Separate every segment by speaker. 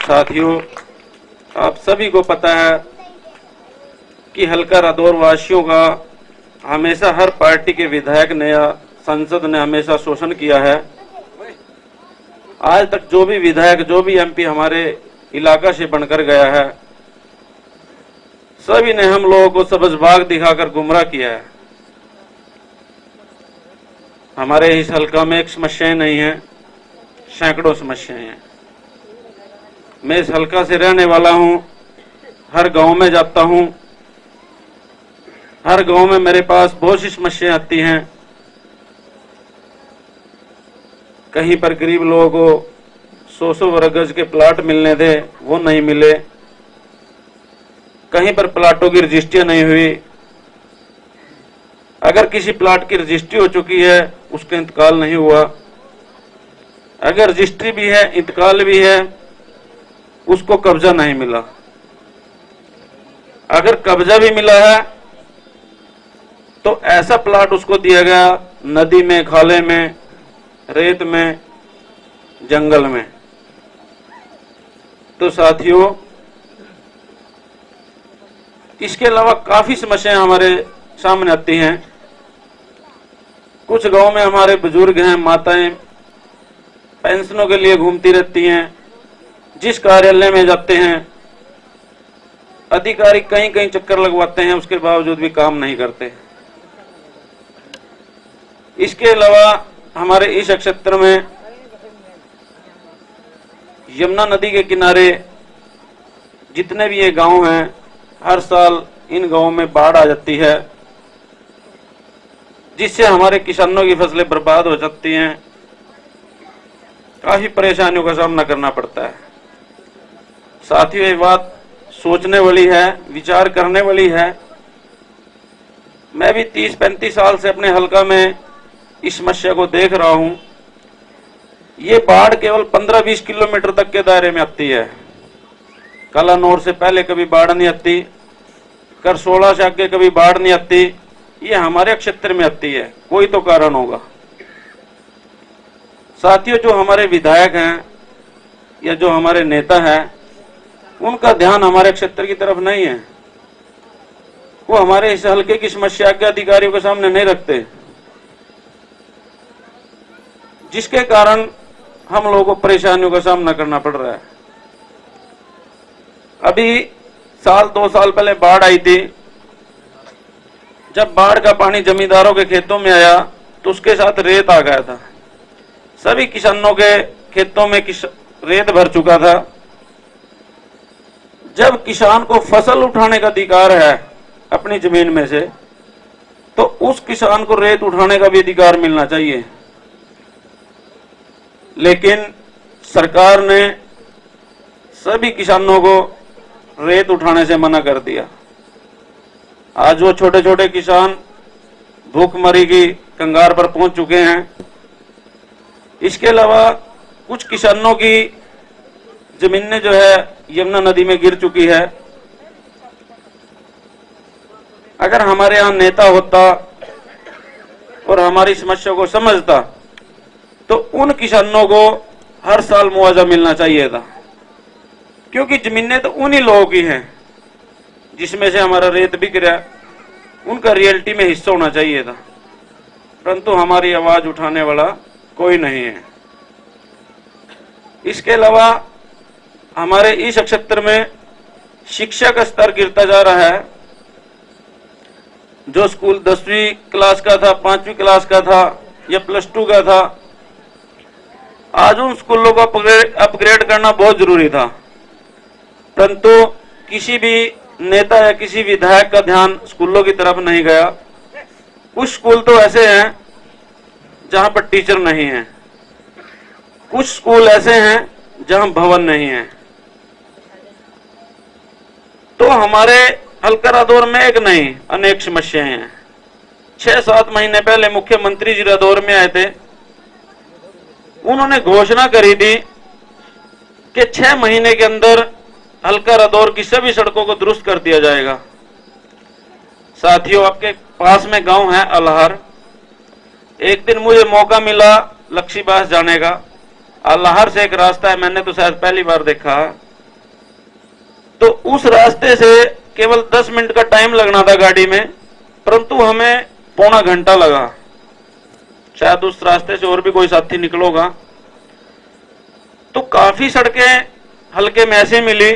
Speaker 1: साथियों, आप सभी को पता है कि हल्का रादौर वासियों का हमेशा हर पार्टी के विधायक ने या संसद ने हमेशा शोषण किया है। आज तक जो भी विधायक, जो भी एमपी हमारे इलाका से बनकर गया है, सभी ने हम लोगों को सब्ज बाग दिखाकर गुमराह किया है। हमारे इस हल्का में एक समस्याएं नहीं है, सैकड़ों समस्याएं हैं। मैं इस हल्का से रहने वाला हूं, हर गांव में जाता हूं, हर गांव में मेरे पास बहुत सी समस्याएं आती हैं। कहीं पर गरीब लोगों को 100-100 गज के प्लाट मिलने थे, वो नहीं मिले। कहीं पर प्लाटों की रजिस्ट्री नहीं हुई। अगर किसी प्लाट की रजिस्ट्री हो चुकी है, उसका इंतकाल नहीं हुआ। अगर रजिस्ट्री भी है, इंतकाल भी है, उसको कब्जा नहीं मिला। अगर कब्जा भी मिला है तो ऐसा प्लाट उसको दिया गया नदी में, खाले में, रेत में, जंगल में। तो साथियों, इसके अलावा काफी समस्याएं हमारे सामने आती हैं। कुछ गांव में हमारे बुजुर्ग हैं, माताएं पेंशनों के लिए घूमती रहती हैं। जिस कार्यालय में जाते हैं, अधिकारी कहीं कहीं चक्कर लगवाते हैं, उसके बावजूद भी काम नहीं करते। इसके अलावा हमारे इस क्षेत्र में यमुना नदी के किनारे जितने भी ये गांव हैं, हर साल इन गांवों में बाढ़ आ जाती है, जिससे हमारे किसानों की फसलें बर्बाद हो जाती हैं। काफी परेशानियों का सामना करना पड़ता है। साथियों, ये बात सोचने वाली है, विचार करने वाली है। मैं भी 30-35 साल से अपने हल्का में इस समस्या को देख रहा हूं। ये बाढ़ केवल 15-20 किलोमीटर तक के दायरे में आती है। कलानौर से पहले कभी बाढ़ नहीं आती, करसोला से आगे कभी बाढ़ नहीं आती। ये हमारे क्षेत्र में आती है, कोई तो कारण होगा। साथियों, जो हमारे विधायक हैं या जो हमारे नेता हैं, उनका ध्यान हमारे क्षेत्र की तरफ नहीं है। वो हमारे इस हल्के की समस्या के अधिकारियों के सामने नहीं रखते, जिसके कारण हम लोगों को परेशानियों का सामना करना पड़ रहा है। अभी 1-2 साल पहले बाढ़ आई थी। जब बाढ़ का पानी जमींदारों के खेतों में आया तो उसके साथ रेत आ गया था। सभी किसानों के खेतों में रेत भर चुका था। जब किसान को फसल उठाने का अधिकार है अपनी जमीन में से, तो उस किसान को रेत उठाने का भी अधिकार मिलना चाहिए। लेकिन सरकार ने सभी किसानों को रेत उठाने से मना कर दिया। आज वो छोटे छोटे किसान भूखमरी की कंगार पर पहुंच चुके हैं। इसके अलावा कुछ किसानों की जमीनें जो है यमुना नदी में गिर चुकी है। अगर हमारे यहाँ नेता होता और हमारी समस्या को समझता, तो उन किसानों को हर साल मुआवजा मिलना चाहिए था, क्योंकि जमीनें तो उन्हीं लोगों की हैं जिसमें से हमारा रेत बिक रहा है। उनका रियल्टी में हिस्सा होना चाहिए था, परंतु हमारी आवाज उठाने वाला कोई नहीं है। इसके अलावा हमारे इस क्षेत्र में शिक्षा का स्तर गिरता जा रहा है। जो स्कूल 10वीं क्लास का था, 5वीं क्लास का था या +2 का था, आज उन स्कूलों को अपग्रेड करना बहुत जरूरी था, परंतु किसी भी नेता या किसी विधायक का ध्यान स्कूलों की तरफ नहीं गया। कुछ स्कूल तो ऐसे हैं जहां पर टीचर नहीं है, कुछ स्कूल ऐसे हैं जहां भवन नहीं है। तो हमारे हल्का रादौर में एक नहीं, अनेक समस्याएं हैं। 6-7 महीने पहले मुख्यमंत्री जी रादौर में आए थे। उन्होंने घोषणा करी थी कि 6 महीने के अंदर हल्का रादौर की सभी सड़कों को दुरुस्त कर दिया जाएगा। साथियों, आपके पास में गांव है अल्हार। एक दिन मुझे मौका मिला लक्ष्मीबास जाने का। अल्हार से एक रास्ता है, मैंने तो शायद पहली बार देखा। तो उस रास्ते से केवल 10 मिनट का टाइम लगना था गाड़ी में, परंतु हमें पौना घंटा लगा। शायद उस रास्ते से और भी कोई साथी निकलोगा। तो काफी सड़कें हल्के में ऐसे मिली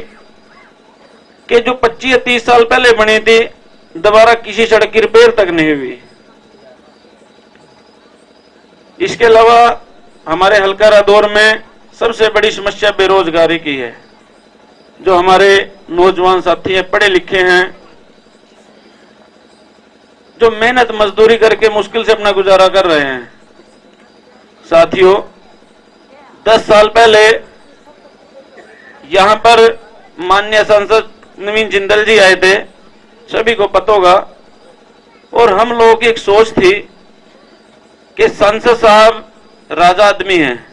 Speaker 1: कि जो 25 या 30 साल पहले बनी थी, दोबारा किसी सड़क की रिपेयर तक नहीं हुई। इसके अलावा हमारे हल्का रादौर में सबसे बड़ी समस्या बेरोजगारी की है। जो हमारे नौजवान साथी हैं, पढ़े लिखे हैं, जो मेहनत मजदूरी करके मुश्किल से अपना गुजारा कर रहे हैं। साथियों, 10 साल पहले यहां पर माननीय सांसद नवीन जिंदल जी आए थे, सभी को पता होगा। और हम लोगों की एक सोच थी कि सांसद साहब राजा आदमी हैं,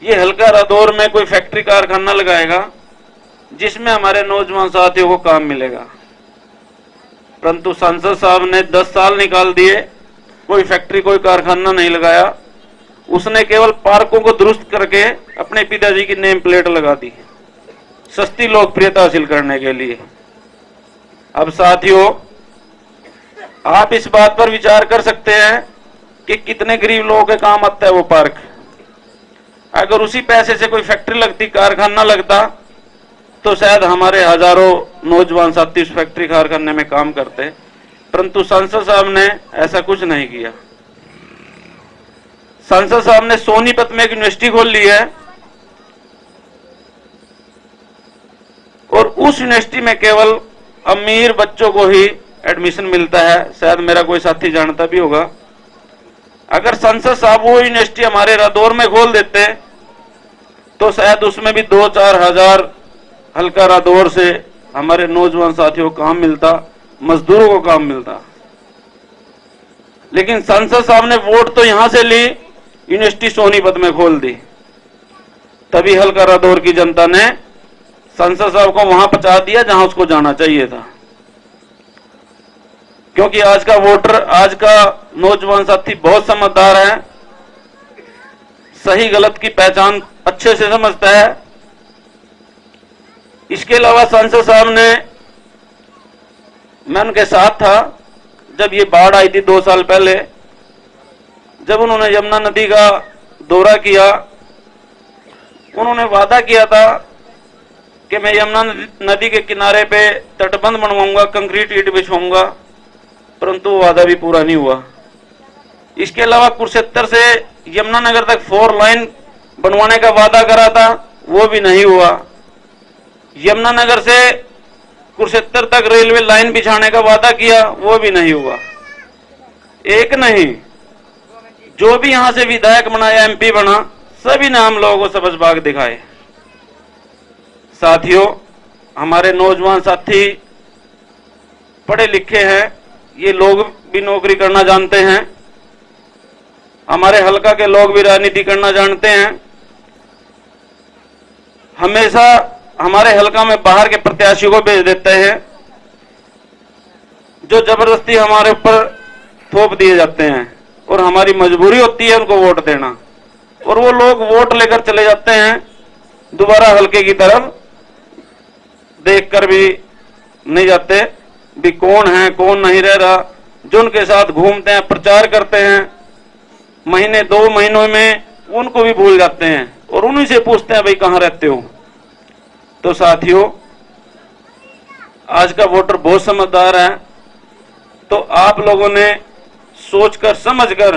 Speaker 1: ये हल्का रादौर में कोई फैक्ट्री कारखाना लगाएगा जिसमें हमारे नौजवान साथियों को काम मिलेगा। परंतु सांसद साहब ने 10 साल निकाल दिए, कोई फैक्ट्री कोई कारखाना नहीं लगाया। उसने केवल पार्कों को दुरुस्त करके अपने पिताजी की नेम प्लेट लगा दी, सस्ती लोकप्रियता हासिल करने के लिए। अब साथियों, आप इस बात पर विचार कर सकते हैं कि कितने गरीब लोगों के काम आता है वो पार्क। अगर उसी पैसे से कोई फैक्ट्री लगती, कारखाना लगता, तो शायद हमारे हजारों नौजवान साथी उस फैक्ट्री कारखाने में काम करते। परंतु सांसद साहब ने ऐसा कुछ नहीं किया। सांसद साहब ने सोनीपत में एक यूनिवर्सिटी खोल ली है और उस यूनिवर्सिटी में केवल अमीर बच्चों को ही एडमिशन मिलता है। शायद मेरा कोई साथी जानता भी होगा। अगर सांसद साहब वो यूनिवर्सिटी हमारे रादौर में खोल देते तो शायद उसमें भी 2-4 हजार हल्का रादौर से हमारे नौजवान साथियों को काम मिलता, मजदूरों को काम मिलता। लेकिन सांसद साहब ने वोट तो यहां से ली, यूनिवर्सिटी सोनीपत में खोल दी। तभी हल्का रादौर की जनता ने सांसद साहब को वहां पहुंचा दिया जहां उसको जाना चाहिए था। क्योंकि आज का वोटर, आज का नौजवान साथी बहुत समझदार है, सही गलत की पहचान अच्छे से समझता है। इसके अलावा सांसद साहब ने, मैं उनके साथ था जब ये बाढ़ आई थी 2 साल पहले, जब उन्होंने यमुना नदी का दौरा किया। उन्होंने वादा किया था कि मैं यमुना नदी के किनारे पे तटबंध बनवाऊंगा, कंक्रीट ईंट बिछाऊंगा, परंतु वो वादा भी पूरा नहीं हुआ। इसके अलावा कुरुक्षेत्र से यमुनानगर तक 4 लाइन बनवाने का वादा करा था, वो भी नहीं हुआ। यमुनानगर से कुरुक्षेत्र तक रेलवे लाइन बिछाने का वादा किया, वो भी नहीं हुआ। एक नहीं, जो भी यहां से विधायक बना या एमपी बना, सभी ने हम लोगों को सबज बाग दिखाए। साथियों, हमारे नौजवान साथी पढ़े लिखे हैं, ये लोग भी नौकरी करना जानते हैं। हमारे हल्का के लोग भी राजनीति करना जानते हैं। हमेशा हमारे हल्का में बाहर के प्रत्याशियों को भेज देते हैं जो जबरदस्ती हमारे ऊपर थोप दिए जाते हैं और हमारी मजबूरी होती है उनको वोट देना। और वो लोग वोट लेकर चले जाते हैं, दोबारा हल्के की तरफ देखकर भी नहीं जाते भी कौन है कौन नहीं रह रहा। जो उनके साथ घूमते हैं, प्रचार करते हैं, महीने 2 महीनों में उनको भी भूल जाते हैं और उन्हीं से पूछते हैं भाई कहां रहते हो। तो साथियों, आज का वोटर बहुत समझदार है। तो आप लोगों ने सोचकर समझकर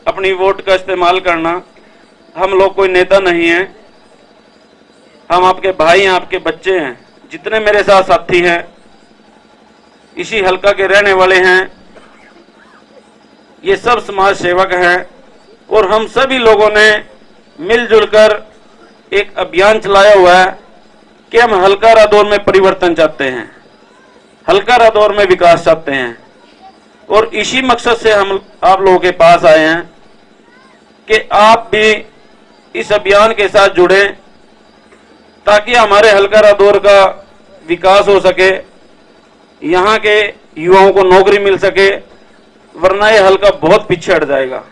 Speaker 1: अपनी वोट का इस्तेमाल करना। हम लोग कोई नेता नहीं है, हम आपके भाई हैं, आपके बच्चे हैं। जितने मेरे साथ साथी हैं इसी हल्का के रहने वाले हैं, ये सब समाज सेवक हैं और हम सभी लोगों ने मिलजुल कर एक अभियान चलाया हुआ है कि हम हल्का रादौर में परिवर्तन चाहते हैं, हल्का रादौर में विकास चाहते हैं। और इसी मकसद से हम आप लोगों के पास आए हैं कि आप भी इस अभियान के साथ जुड़े ताकि हमारे हल्का रादौर का विकास हो सके, यहाँ के युवाओं को नौकरी मिल सके, वरना ये हल्का बहुत पीछे हट जाएगा।